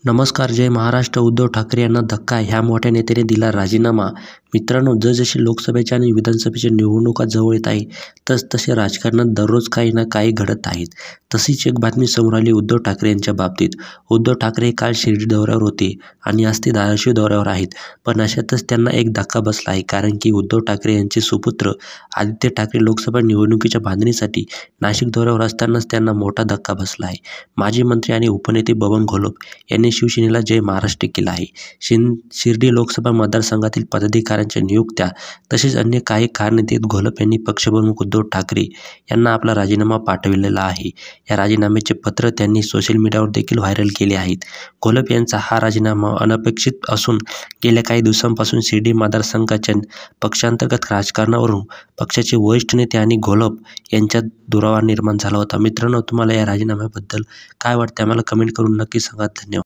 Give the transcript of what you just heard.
नमस्कार. जय महाराष्ट्र. उद्धव ठाकरे यांना धक्का, ह्या मोठ्या नेत्याने दिला राजीनामा. मित्रांनो, जसजशी लोकसभेच्या आणि विधानसभेच्या निवडणुका जवळ येत आहे, तसतसे राजकारणात दररोज काही ना काही घडत आहेत. तशीच एक बातमी समोर आली उद्धव ठाकरे यांच्या बाबतीत. उद्धव ठाकरे काल शिर्डी दौऱ्यावर होते आणि आज ते धाराशिव दौऱ्यावर आहेत. पण अशातच त्यांना एक धक्का बसला आहे, कारण की उद्धव ठाकरे यांचे सुपुत्र आदित्य ठाकरे लोकसभा निवडणुकीच्या बांधणीसाठी नाशिक दौऱ्यावर असतानाच त्यांना मोठा धक्का बसला आहे. माजी मंत्री आणि उपनेते बबन घोलप यांनी शिवसेनेला जय महाराष्ट्र केलं आहे. शिर्डी लोकसभा मतदारसंघातील पदाधिकाऱ्यांच्या नियुक्त्या तसेच अन्य काही कारणे देत घोलप यांनी पक्षप्रमुख उद्धव ठाकरे यांना आपला राजीनामा पाठविलेला आहे. या राजीनाम्याचे पत्र त्यांनी सोशल मीडियावर देखील व्हायरल केले आहेत. घोलप यांचा हा राजीनामा अनपेक्षित असून गेल्या काही दिवसांपासून शिर्डी मतदारसंघाच्या पक्षांतर्गत राजकारणावरून पक्षाचे वरिष्ठ नेते आणि घोलप यांच्यात दुरावा निर्माण झाला होता. मित्रांनो, तुम्हाला या राजीनाम्याबद्दल काय वाटते? आम्हाला कमेंट करून नक्की सांगा. धन्यवाद.